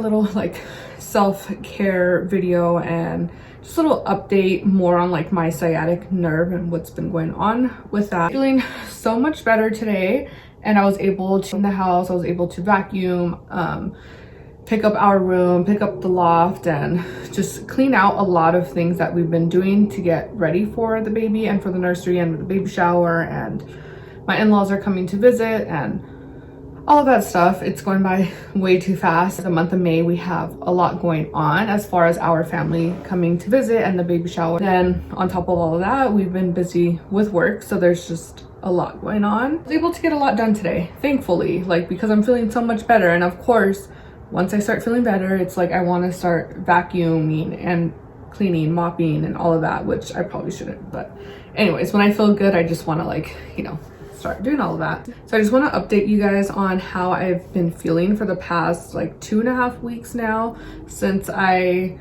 little like self-care video and just a little update more on like my sciatic nerve and what's been going on with that. Feeling so much better today, and I was able to in the house, I was able to vacuum, pick up our room, pick up the loft, and just clean out a lot of things that we've been doing to get ready for the baby and for the nursery and the baby shower. And my in-laws are coming to visit and all of that stuff. It's going by way too fast. The month of May, we have a lot going on as far as our family coming to visit and the baby shower. Then on top of all of that, we've been busy with work, so there's just a lot going on. I was able to get a lot done today, thankfully, like because I'm feeling so much better. And of course, once I start feeling better, it's like I want to start vacuuming and cleaning, mopping, and all of that, which I probably shouldn't. But anyways, when I feel good, I just want to like, you know, start doing all of that. So I just want to update you guys on how I've been feeling for the past like 2.5 weeks now, since I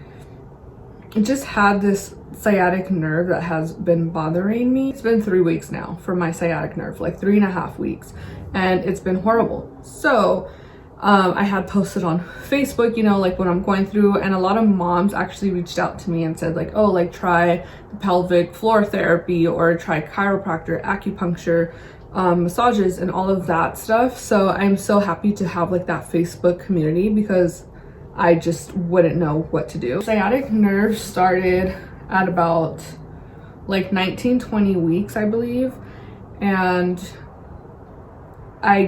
just had this sciatic nerve that has been bothering me. It's been 3 weeks now for my sciatic nerve, like 3.5 weeks, and it's been horrible. So I had posted on Facebook, you know, like what I'm going through, and a lot of moms actually reached out to me and said like, oh, like try the pelvic floor therapy or try chiropractor, acupuncture, massages, and all of that stuff. So I'm so happy to have like that Facebook community, because I just wouldn't know what to do. Sciatic nerve started at about like 19-20 weeks, I believe, and I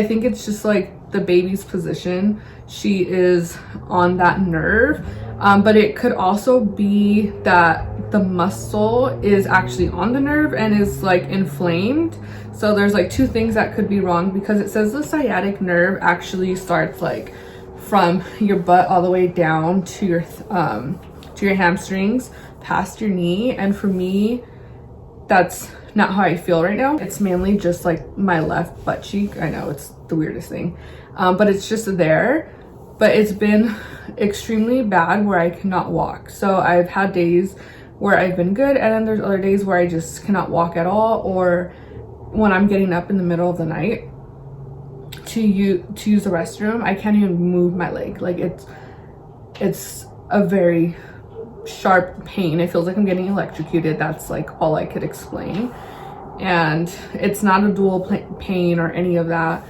think it's just like the baby's position. She is on that nerve, but it could also be that the muscle is actually on the nerve and is like inflamed. So there's like two things that could be wrong, because it says the sciatic nerve actually starts like from your butt all the way down to your hamstrings past your knee. And for me, that's not how I feel right now. It's mainly just like my left butt cheek. I know it's the weirdest thing, but it's just there. But it's been extremely bad where I cannot walk. So I've had days where I've been good, and then there's other days where I just cannot walk at all, or when I'm getting up in the middle of the night to use the restroom, I can't even move my leg. Like it's a very sharp pain. It feels like I'm getting electrocuted. That's like all I could explain. And it's not a dual pain or any of that.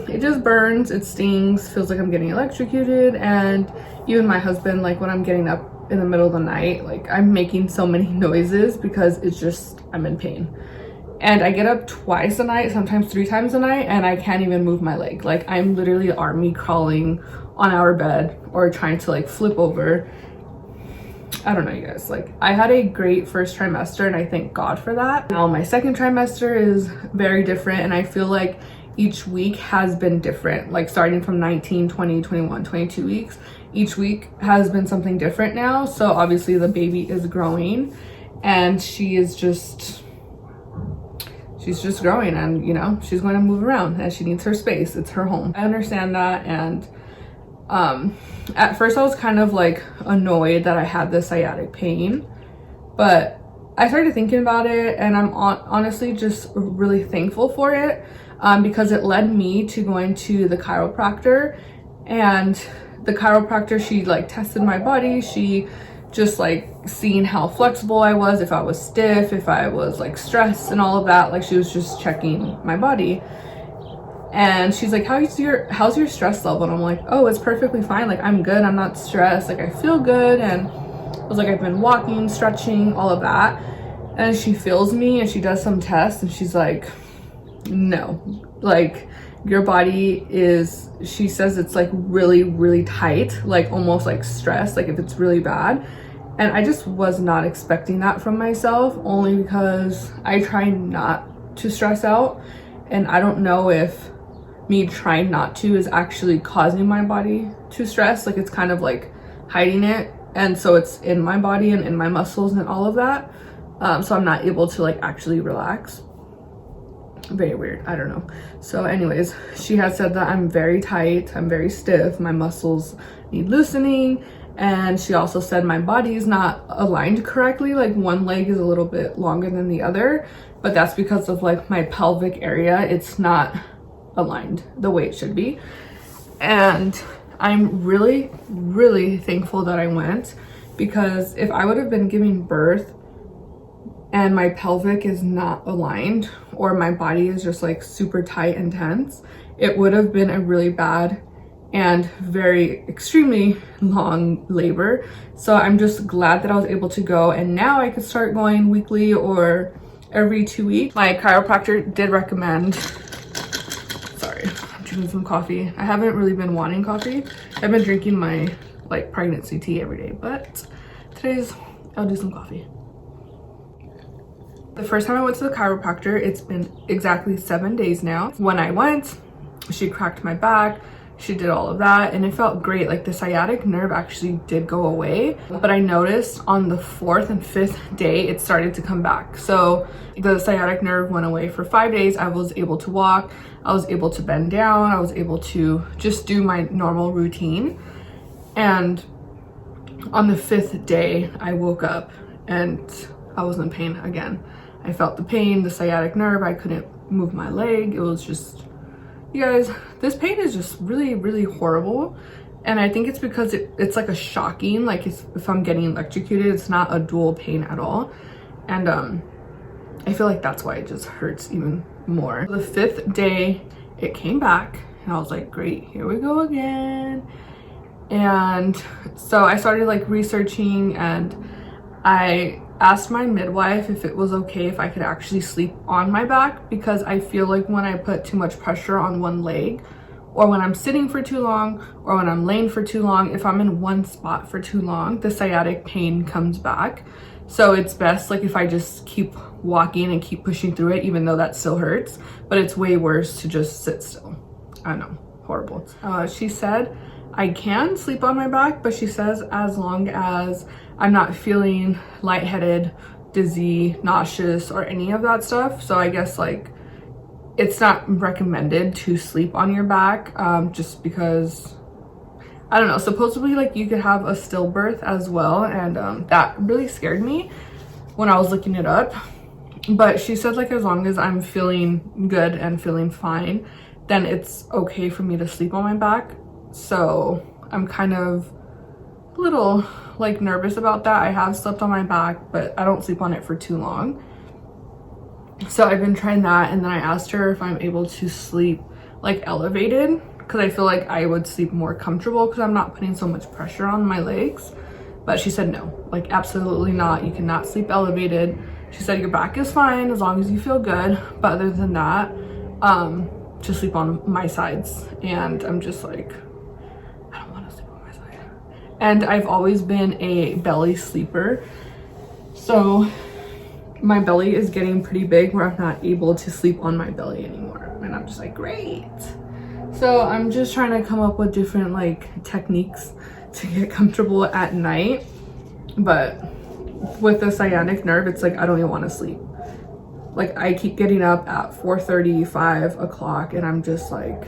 It just burns, it stings, feels like I'm getting electrocuted. And even my husband, like when I'm getting up in the middle of the night, like I'm making so many noises because it's just, I'm in pain. And I get up twice a night, sometimes 3 times a night, and I can't even move my leg. Like I'm literally army crawling on our bed or trying to like flip over. I don't know, you guys, like I had a great first trimester and I thank God for that. Now my second trimester is very different, and I feel like each week has been different, like starting from 19, 20, 21, 22 weeks. Each week has been something different now. So obviously the baby is growing, and she's just growing, and you know, she's going to move around and she needs her space. It's her home. I understand that. And at first I was kind of like annoyed that I had this sciatic pain, but I started thinking about it, and I'm honestly just really thankful for it, because it led me to going to the chiropractor. And the chiropractor, she like tested my body. She just like seeing how flexible I was, if I was stiff, if I was like stressed and all of that. Like she was just checking my body. And she's like, how's your stress level? And I'm like, oh, it's perfectly fine. Like I'm good, I'm not stressed, like I feel good. And I was like, I've been walking, stretching, all of that. And she feels me and she does some tests, and she's like, no, like your body is, she says it's like really, really tight, like almost like stress, like if it's really bad. And I just was not expecting that from myself, only because I try not to stress out. And I don't know if me trying not to is actually causing my body to stress. Like it's kind of like hiding it, and so it's in my body and in my muscles and all of that. So I'm not able to like actually relax. Very weird, I don't know. So anyways, she has said that I'm very tight, I'm very stiff, my muscles need loosening. And she also said my body is not aligned correctly, like one leg is a little bit longer than the other, but that's because of like my pelvic area. It's not aligned the way it should be. And I'm really, really thankful that I went, because if I would have been giving birth and my pelvic is not aligned, or my body is just like super tight and tense, it would have been a really bad and very extremely long labor. So I'm just glad that I was able to go, and now I could start going weekly or every 2 weeks. My chiropractor did recommend, sorry, I'm drinking some coffee. I haven't really been wanting coffee. I've been drinking my like pregnancy tea every day, but today's I'll do some coffee. The first time I went to the chiropractor, it's been exactly 7 days now. When I went, she cracked my back, she did all of that, and it felt great. Like the sciatic nerve actually did go away, but I noticed on the 4th and 5th day it started to come back. So the sciatic nerve went away for 5 days. I was able to walk, I was able to bend down, I was able to just do my normal routine. And on the 5th day I woke up and I was in pain again. I felt the pain, the sciatic nerve, I couldn't move my leg. It was just, you guys, this pain is just really, really horrible. And I think it's because it's like a shocking, like if I'm getting electrocuted, it's not a dual pain at all. And I feel like that's why it just hurts even more. The 5th day, it came back and I was like, great, here we go again. And so I started like researching, and I asked my midwife if it was okay if I could actually sleep on my back, because I feel like when I put too much pressure on one leg, or when I'm sitting for too long, or when I'm laying for too long, if I'm in one spot for too long, the sciatic pain comes back. So it's best like if I just keep walking and keep pushing through it, even though that still hurts, but it's way worse to just sit still. I know, horrible. She said I can sleep on my back, but she says as long as I'm not feeling lightheaded, dizzy, nauseous, or any of that stuff. So I guess like it's not recommended to sleep on your back, just because, I don't know, supposedly like you could have a stillbirth as well, and that really scared me when I was looking it up. But she said like as long as I'm feeling good and feeling fine, then it's okay for me to sleep on my back. So I'm kind of a little like nervous about that. I have slept on my back, but I don't sleep on it for too long. So I've been trying that, and then I asked her if I'm able to sleep like elevated, because I feel like I would sleep more comfortable because I'm not putting so much pressure on my legs. But she said no, like absolutely not, you cannot sleep elevated. She said your back is fine as long as you feel good, but other than that, just sleep on my sides. And I'm just like, I don't want to sleep on my side. And I've always been a belly sleeper, so my belly is getting pretty big where I'm not able to sleep on my belly anymore. And I'm just like, great. So I'm just trying to come up with different like techniques to get comfortable at night. But with the sciatic nerve, it's like I don't even want to sleep. Like I keep getting up at 4:30, 5 o'clock, and I'm just like,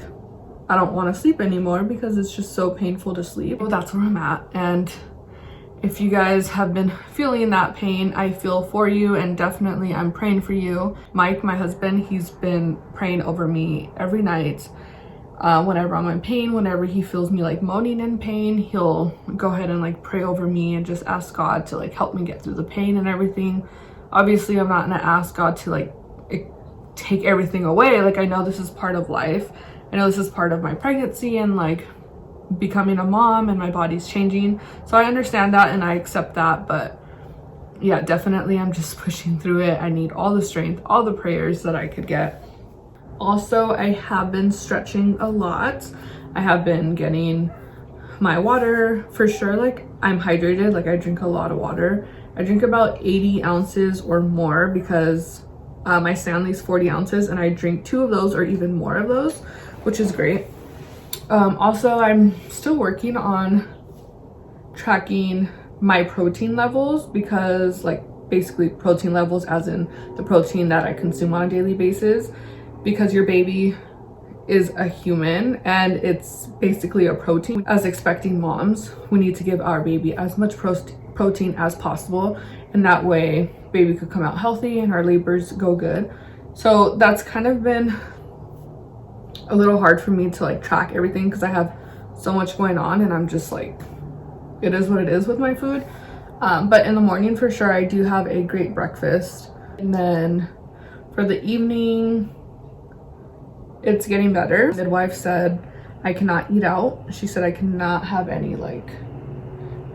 I don't want to sleep anymore because it's just so painful to sleep. Well, that's where I'm at. And if you guys have been feeling that pain, I feel for you, and definitely I'm praying for you. Mike, my husband, he's been praying over me every night. Whenever I'm in pain, whenever he feels me like moaning in pain, he'll go ahead and like pray over me and just ask God to like help me get through the pain and everything. Obviously, I'm not gonna ask God to like take everything away. Like I know this is part of life. I know this is part of my pregnancy and like becoming a mom, and my body's changing. So I understand that and I accept that, but yeah, definitely I'm just pushing through it. I need all the strength, all the prayers that I could get. Also, I have been stretching a lot. I have been getting my water for sure. Like I'm hydrated, like I drink a lot of water. I drink about 80 ounces or more because my Stanley's 40 ounces and I drink 2 of those or even more of those, which is great. Also, I'm still working on tracking my protein levels, because like basically protein levels as in the protein that I consume on a daily basis, because your baby is a human and it's basically a protein. As expecting moms, we need to give our baby as much protein as possible, and that way baby could come out healthy and our labors go good. So that's kind of been a little hard for me to like track everything because I have so much going on, and I'm just like, it is what it is with my food. But in the morning for sure I do have a great breakfast, and then for the evening it's getting better. The midwife said I cannot eat out. She said I cannot have any like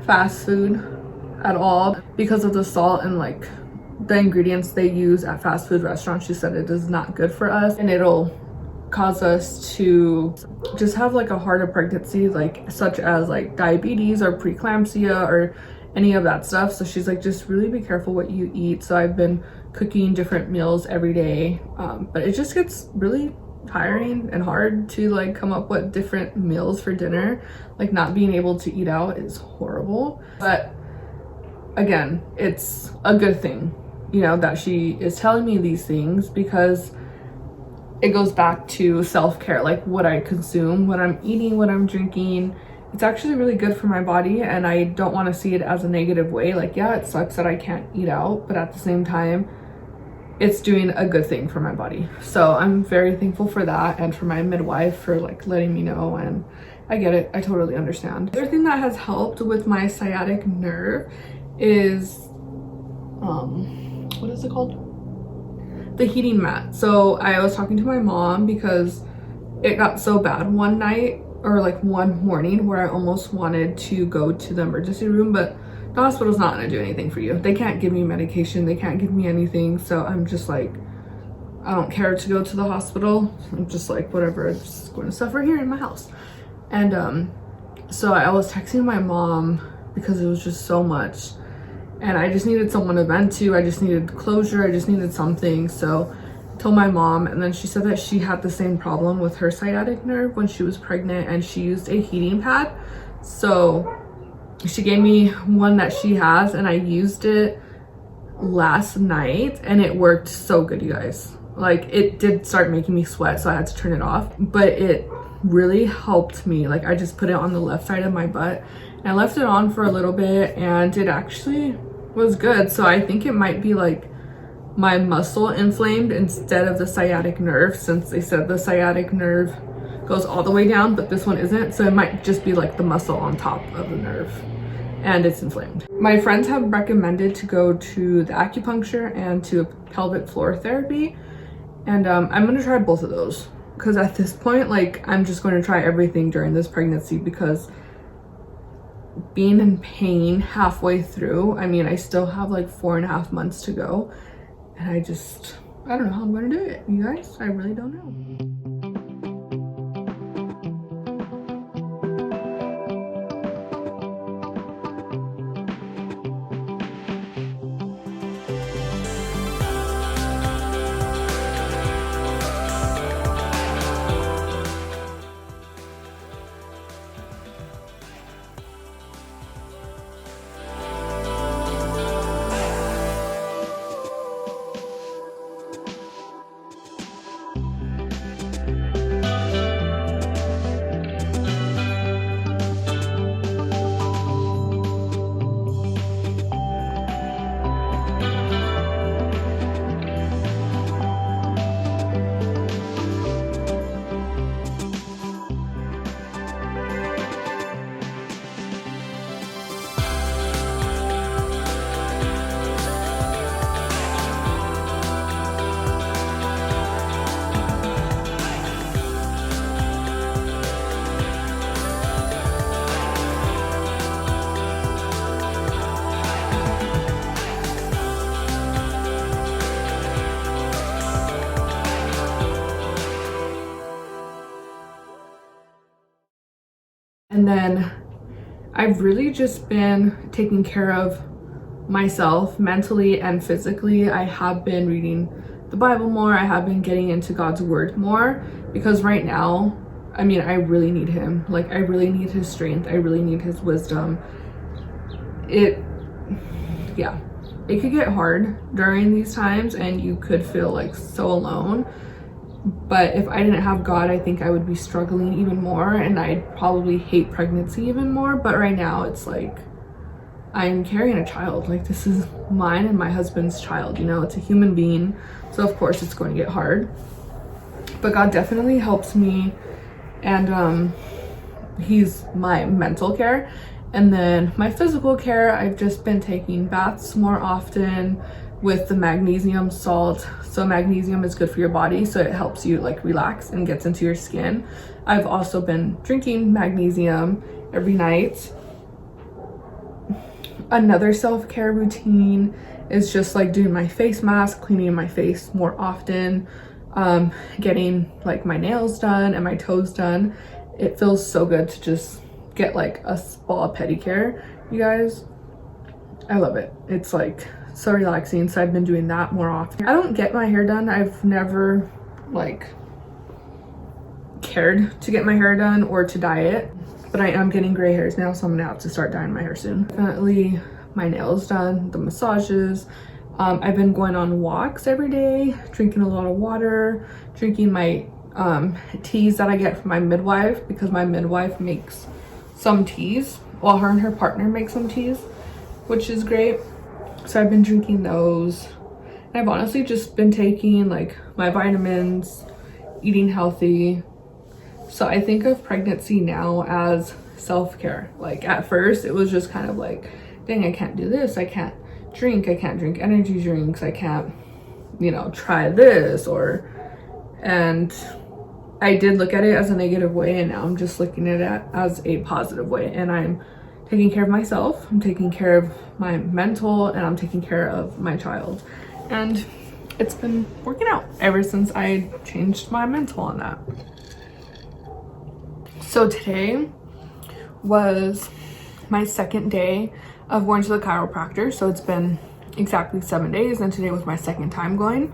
fast food at all because of the salt and like the ingredients they use at fast food restaurants. She said it is not good for us, and it'll cause us to just have like a harder pregnancy, like such as like diabetes or preeclampsia or any of that stuff. So she's like, just really be careful what you eat. So I've been cooking different meals every day, but it just gets really tiring and hard to like come up with different meals for dinner. Like not being able to eat out is horrible, but again, it's a good thing, you know, that she is telling me these things, because it goes back to self-care, like what I consume, what I'm eating, what I'm drinking. It's actually really good for my body, and I don't want to see it as a negative way. Like, yeah, it sucks that I can't eat out, but at the same time, it's doing a good thing for my body. So I'm very thankful for that, and for my midwife for like letting me know, and I get it, I totally understand. The other thing that has helped with my sciatic nerve is what is it called? The heating mat. So I was talking to my mom because it got so bad one night, or like one morning, where I almost wanted to go to the emergency room, but the hospital's not gonna do anything for you. They can't give me medication, they can't give me anything. So I'm just like, I don't care to go to the hospital. I'm just like, whatever, I'm just going to suffer here in my house. And so I was texting my mom because it was just so much, and I just needed someone to vent to. I just needed closure, I just needed something. So I told my mom, and then she said that she had the same problem with her sciatic nerve when she was pregnant, and she used a heating pad. So she gave me one that she has, and I used it last night, and it worked so good, you guys. Like, it did start making me sweat, so I had to turn it off, but it really helped me. Like, I just put it on the left side of my butt, and I left it on for a little bit, and it actually was good. So I think it might be like my muscle inflamed instead of the sciatic nerve, since they said the sciatic nerve goes all the way down, but this one isn't. So it might just be like the muscle on top of the nerve, and it's inflamed. My friends have recommended to go to the acupuncture and to pelvic floor therapy, and I'm gonna try both of those, because at this point, like, I'm just going to try everything during this pregnancy, because being in pain halfway through, I mean, I still have like 4.5 months to go, and I don't know how I'm gonna do it, you guys. I really don't know. And then I've really just been taking care of myself mentally and physically. I have been reading the Bible more. I have been getting into God's word more, because right now, I mean, I really need him. Like, I really need his strength. I really need his wisdom. It could get hard during these times, and you could feel like so alone. But if I didn't have God, I think I would be struggling even more, and I'd probably hate pregnancy even more. But right now, it's like, I'm carrying a child. Like, this is mine and my husband's child, you know? It's a human being, so of course it's going to get hard. but God definitely helps me, and he's my mental care. And then my physical care, I've just been taking baths more often with the magnesium salt. So magnesium is good for your body, so it helps you like relax and gets into your skin. I've also been drinking magnesium every night. Another self-care routine is just like doing my face mask, cleaning my face more often, getting like my nails done and my toes done. It feels so good to just get like a spa pedicure, you guys. I love it. It's like so relaxing, so I've been doing that more often. I don't get my hair done. I've never like cared to get my hair done or to dye it, but I am getting gray hairs now, so I'm gonna have to start dyeing my hair soon. Definitely my nails done, the massages. I've been going on walks every day, drinking a lot of water, drinking my teas that I get from my midwife, because my midwife makes some teas. Well, her and her partner make some teas, which is great. So I've been drinking those. And I've honestly just been taking like my vitamins, eating healthy. So I think of pregnancy now as self-care. Like at first it was just kind of like, dang, I can't do this. I can't drink energy drinks. I can't, you know, try this and I did look at it as a negative way, and now I'm just looking at it as a positive way. And I'm taking care of myself, I'm taking care of my mental, and I'm taking care of my child. And it's been working out ever since I changed my mental on that. So today was my second day of going to the chiropractor. So it's been exactly 7 days, and today was my second time going.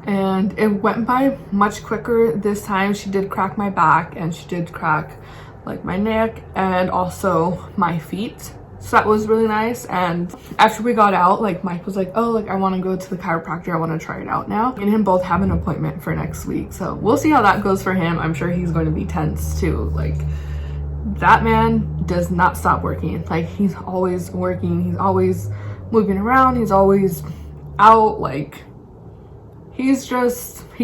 And it went by much quicker this time. She did crack my back, and she did crack like my neck and also my feet. So that was really nice. And after we got out, like Mike was like, oh, like I want to go to the chiropractor. I want to try it out now. Me and him both have an appointment for next week. So we'll see how that goes for him. I'm sure he's going to be tense too. Like that man does not stop working. Like he's always working. He's always moving around. He's always out. Like he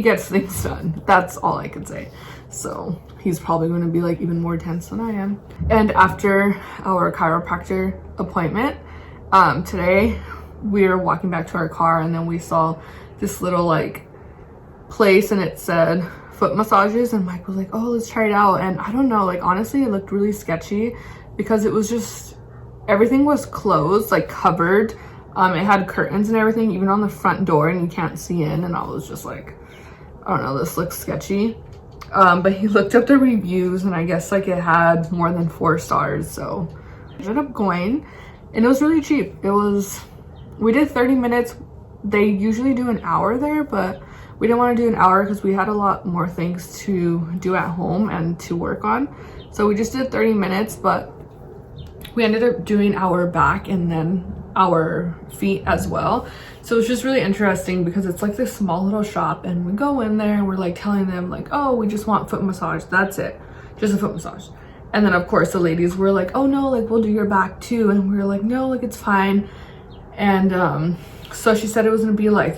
gets things done. That's all I can say. So he's probably going to be like even more tense than I am. And after our chiropractor appointment, today we were walking back to our car, and then we saw this little like place, and it said foot massages, and Mike was like, oh, let's try it out. And I don't know, like honestly it looked really sketchy because it was just, everything was closed, like covered. It had curtains and everything, even on the front door, and you can't see in. And I was just like, I don't know, this looks sketchy. But he looked up the reviews, and I guess like it had more than 4 stars. So I ended up going, and it was really cheap. We did 30 minutes. They usually do an hour there, but we didn't want to do an hour because we had a lot more things to do at home and to work on. So we just did 30 minutes, but we ended up doing our back and then our feet as well. So it's just really interesting because it's like this small little shop, and we go in there and we're like telling them like, oh, we just want foot massage, that's it, just a foot massage. And then of course the ladies were like, oh no, like we'll do your back too. And we were like, no, like it's fine. And so she said it was gonna be like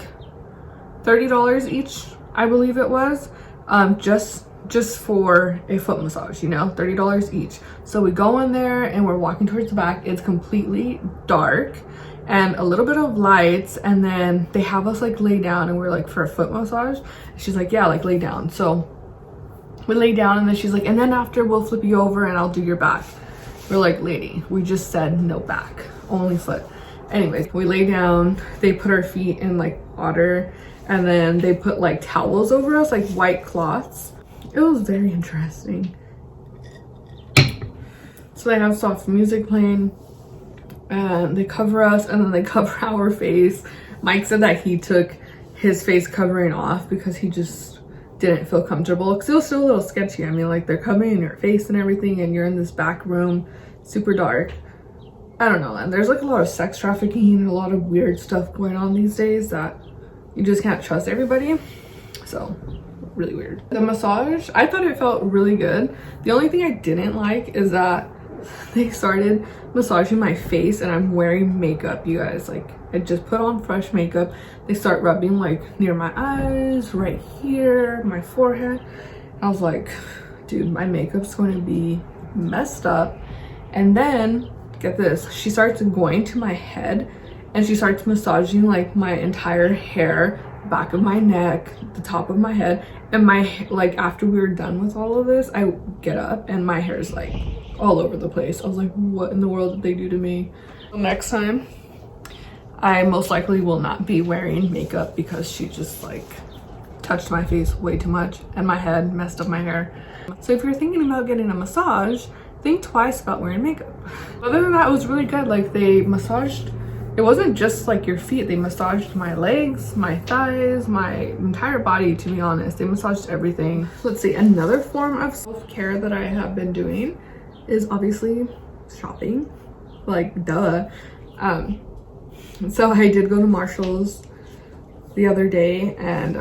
$30 each, I believe it was, just for a foot massage, you know, $30 each. So we go in there and we're walking towards the back. It's completely dark and a little bit of lights, and then they have us like lay down, and we're like, for a foot massage? She's like, yeah, like lay down. So we lay down, and then she's like, and then after we'll flip you over and I'll do your back. We're like, lady, we just said no back, only foot. Anyways, we lay down, they put our feet in like water, and then they put like towels over us, like white cloths. It was very interesting. So they have soft music playing, and they cover us, and then they cover our face. Mike said that he took his face covering off because he just didn't feel comfortable, because it was still a little sketchy. I mean, like they're covering your face and everything, and you're in this back room, super dark. I don't know, and there's like a lot of sex trafficking and a lot of weird stuff going on these days that you just can't trust everybody. So really weird. The massage, I thought it felt really good. The only thing I didn't like is that they started massaging my face, and I'm wearing makeup, you guys. Like, I just put on fresh makeup. They start rubbing like near my eyes, right here, my forehead. I was like, dude, my makeup's going to be messed up. And then get this, she starts going to my head and she starts massaging like my entire hair, back of my neck, the top of my head. And my, like, after we were done with all of this, I get up and my hair's like all over the place. I was like, what in the world did they do to me? Next time, I most likely will not be wearing makeup because she just like touched my face way too much and my head, messed up my hair. So if you're thinking about getting a massage, think twice about wearing makeup. Other than that, it was really good. Like, they massaged, it wasn't just like your feet, they massaged my legs, my thighs, my entire body, to be honest. They massaged everything. Let's see, another form of self-care that I have been doing is obviously shopping. Like, duh. So I did go to Marshall's the other day, and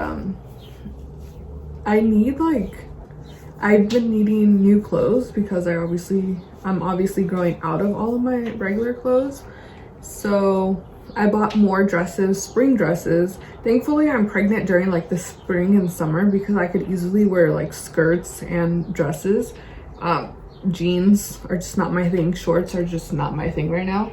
I've been needing new clothes because I'm obviously growing out of all of my regular clothes. So I bought more dresses, spring dresses. Thankfully, I'm pregnant during like the spring and summer because I could easily wear like skirts and dresses. Jeans are just not my thing. Shorts are just not my thing right now.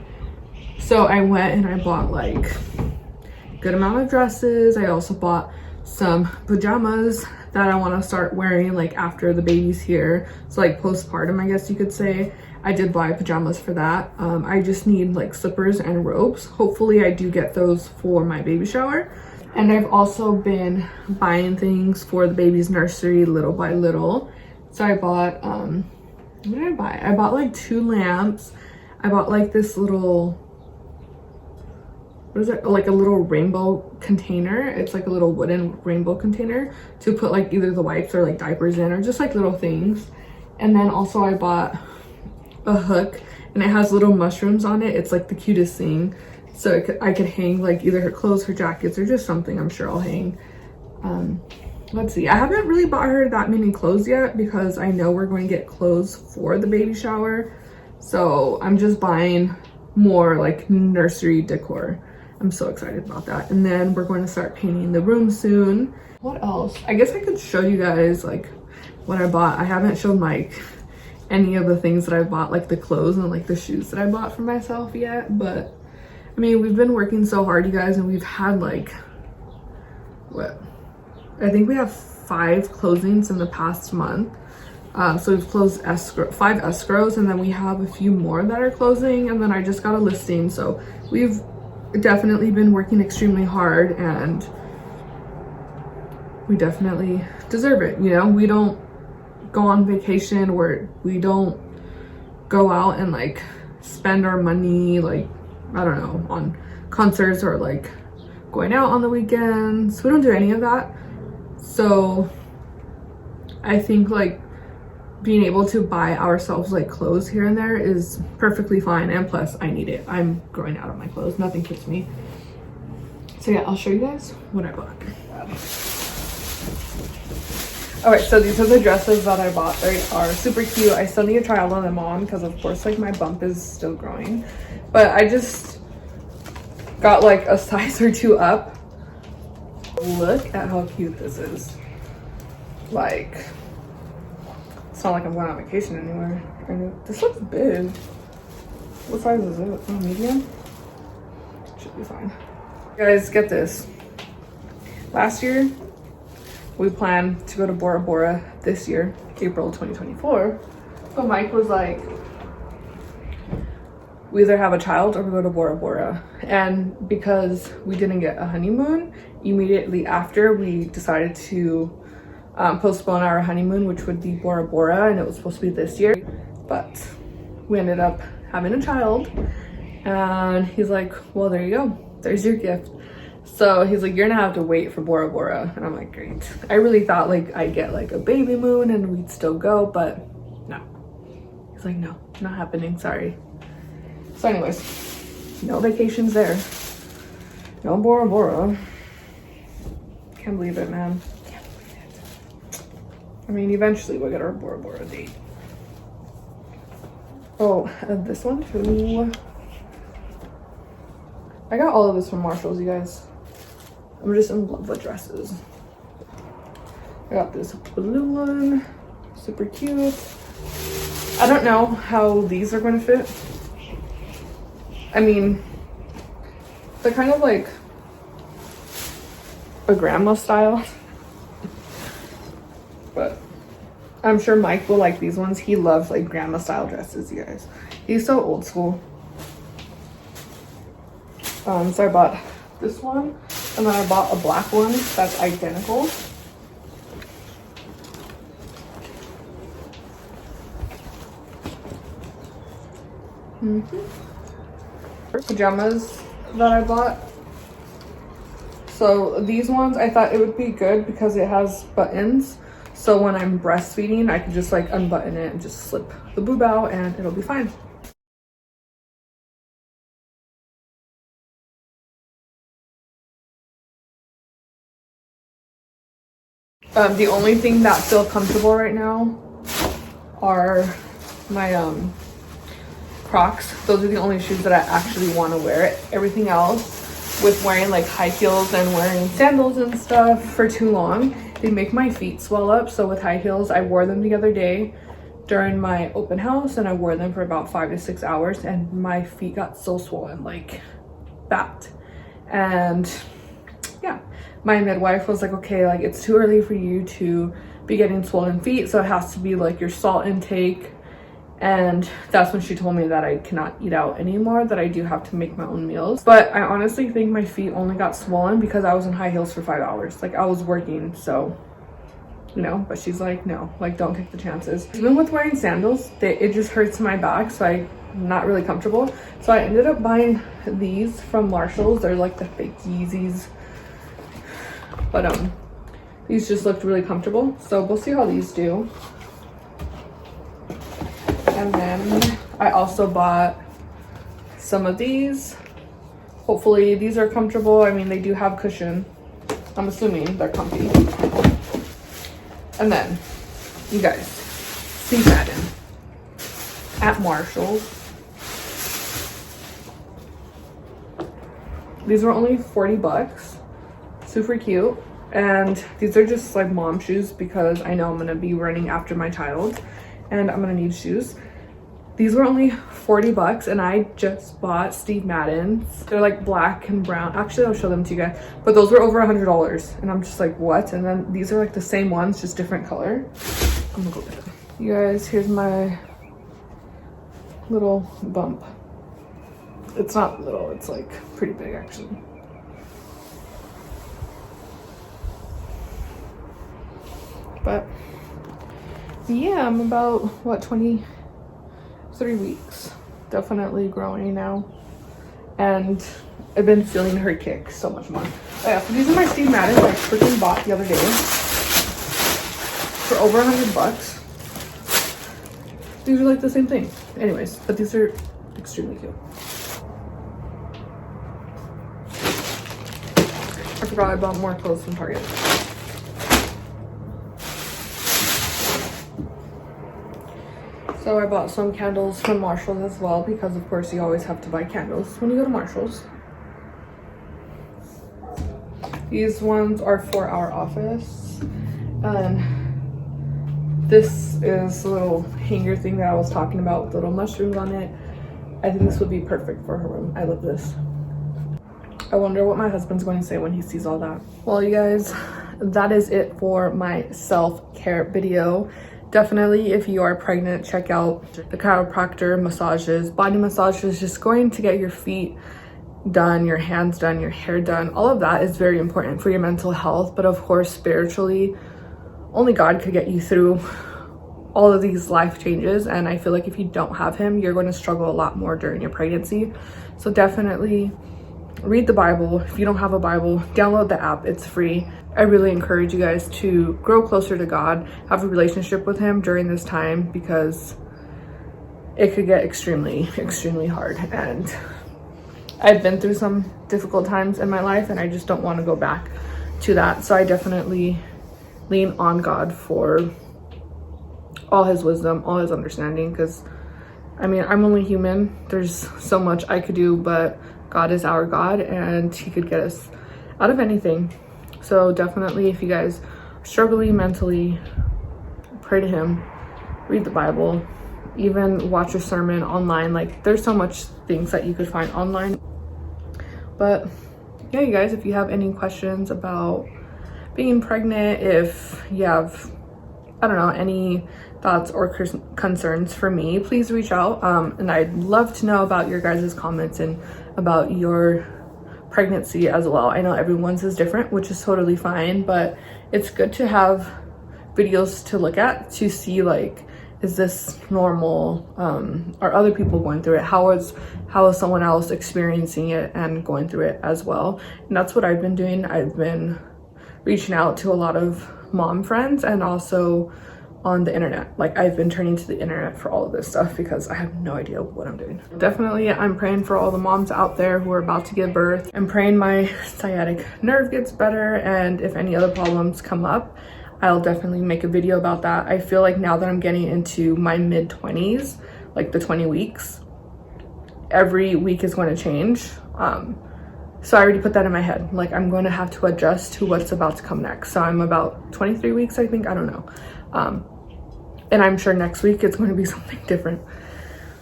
So I went and I bought like a good amount of dresses. I also bought some pajamas that I want to start wearing like after the baby's here. So like postpartum, I guess you could say. I did buy pajamas for that. I just need like slippers and robes. Hopefully I do get those for my baby shower. And I've also been buying things for the baby's nursery little by little. So I bought, what did I buy? I bought like 2 lamps. I bought like this little, what is it? Like a little rainbow container. It's like a little wooden rainbow container to put like either the wipes or like diapers in, or just like little things. And then also I bought a hook, and it has little mushrooms on it. It's like the cutest thing. So I could hang like either her clothes, her jackets, or just something I'm sure I'll hang. Let's see, I haven't really bought her that many clothes yet because I know we're going to get clothes for the baby shower. So I'm just buying more like nursery decor. I'm so excited about that. And then we're going to start painting the room soon. What else? I guess I could show you guys like what I bought. I haven't shown like any of the things that I bought, like the clothes and like the shoes that I bought for myself yet. But I mean, we've been working so hard, you guys, and we've had like, what? I think we have 5 closings in the past month. So we've closed 5 escrows, and then we have a few more that are closing, and then I just got a listing. So we've definitely been working extremely hard, and we definitely deserve it. You know, we don't go on vacation, or we don't go out and like spend our money like, I don't know, on concerts or like going out on the weekends. We don't do any of that. So I think like being able to buy ourselves like clothes here and there is perfectly fine, and plus I need it. I'm growing out of my clothes, nothing fits me. So yeah, I'll show you guys what I bought. Alright, so these are the dresses that I bought. They are super cute. I still need to try all of them on because of course like my bump is still growing, but I just got like a size or 2 up. Look at how cute this is. Like, it's not like I'm going on vacation anywhere. This looks big. What size is it? Oh, medium? Should be fine. Guys, get this. Last year, we planned to go to Bora Bora. This year, April 2024. So Mike was like, we either have a child or we go to Bora Bora. And because we didn't get a honeymoon, immediately after we decided to postpone our honeymoon, which would be Bora Bora, and it was supposed to be this year. But we ended up having a child, and he's like, well, there you go. There's your gift. So he's like, you're gonna have to wait for Bora Bora. And I'm like, great. I really thought like I'd get like a baby moon and we'd still go, but no. He's like, no, not happening, sorry. So anyways, no vacations there. No Bora Bora. Can't believe it, man. Can't believe it. I mean, eventually we'll get our Bora Bora date. Oh, and this one too. I got all of this from Marshall's, you guys. I'm just in love with dresses. I got this blue one, super cute. I don't know how these are going to fit. I mean, they're kind of like a grandma style, but I'm sure Mike will like these ones. He loves like grandma style dresses, you guys. He's so old school. So I bought this one, and then I bought a black one that's identical. Pajamas that I bought. So these ones, I thought it would be good because it has buttons. So when I'm breastfeeding, I can just like unbutton it and just slip the boob out and it'll be fine. The only thing that feel comfortable right now are my Crocs. Those are the only shoes that I actually want to wear. Everything else, with wearing like high heels and wearing sandals and stuff for too long, they make my feet swell up. So with high heels, I wore them the other day during my open house, and I wore them for about 5 to 6 hours, and my feet got so swollen like that. And yeah, my midwife was like, okay, like it's too early for you to be getting swollen feet, so it has to be like your salt intake. And that's when she told me that I cannot eat out anymore, that I do have to make my own meals. But I honestly think my feet only got swollen because I was in high heels for 5 hours. Like I was working, so, you know, but she's like, no, like don't take the chances. Even with wearing sandals, it just hurts my back, so I'm not really comfortable. So I ended up buying these from Marshall's. They're like the fake Yeezys. But these just looked really comfortable. So we'll see how these do. And then I also bought some of these. Hopefully these are comfortable. I mean, they do have cushion. I'm assuming they're comfy. And then, you guys, Steve Madden at Marshall's. These were only 40 bucks. Super cute. And these are just like mom shoes because I know I'm gonna be running after my child and I'm gonna need shoes. These were only 40 bucks, and I just bought Steve Madden's. They're like black and brown. Actually, I'll show them to you guys, but those were over $100, and I'm just like, what? And then these are like the same ones, just different color. I'm gonna go get them. You guys, here's my little bump. It's not little, it's like pretty big actually. But yeah, I'm about, what, 23 weeks. Definitely growing now. And I've been feeling her kick so much more. Oh yeah, so these are my Steve Madden I freaking bought the other day for over $100. These are like the same thing. Anyways, but these are extremely cute. I forgot I bought more clothes from Target. So I bought some candles from Marshall's as well, because of course you always have to buy candles when you go to Marshall's. These ones are for our office. And this is a little hanger thing that I was talking about with little mushrooms on it. I think this would be perfect for her room. I love this. I wonder what my husband's going to say when he sees all that. Well, you guys, that is it for my self-care video. Definitely, if you are pregnant, check out the chiropractor massages, body massages, just going to get your feet done, your hands done, your hair done. All of that is very important for your mental health. But of course, spiritually, only God could get you through all of these life changes. And I feel like if you don't have him, you're going to struggle a lot more during your pregnancy. So definitely read the Bible. If you don't have a Bible, download the app. It's free. I really encourage you guys to grow closer to God, have a relationship with him during this time, because it could get extremely, extremely hard. And I've been through some difficult times in my life, and I just don't want to go back to that. So I definitely lean on God for all his wisdom, all his understanding, because I mean, I'm only human. There's so much I could do, but God is our God and he could get us out of anything. So definitely, if you guys are struggling mentally, pray to him, read the Bible, even watch a sermon online. Like, there's so much things that you could find online. But yeah, you guys, if you have any questions about being pregnant, if you have, I don't know, any thoughts or concerns for me, please reach out. And I'd love to know about your guys' comments and about your pregnancy as well. I know everyone's is different, which is totally fine, but it's good to have videos to look at to see, like, is this normal? Are other people going through it? How is someone else experiencing it and going through it as well? And that's what I've been doing. I've been reaching out to a lot of mom friends and also on the internet. Like, I've been turning to the internet for all of this stuff because I have no idea what I'm doing. Definitely, I'm praying for all the moms out there who are about to give birth. I'm praying my sciatic nerve gets better, and if any other problems come up, I'll definitely make a video about that. I feel like now that I'm getting into my mid-20s, like the 20 weeks, every week is going to change. So I already put that in my head. Like, I'm going to have to adjust to what's about to come next. So I'm about 23 weeks, I think. I don't know. And I'm sure next week it's going to be something different.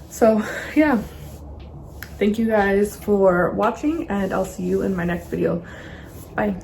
So yeah, thank you guys for watching, and I'll see you in my next video. Bye.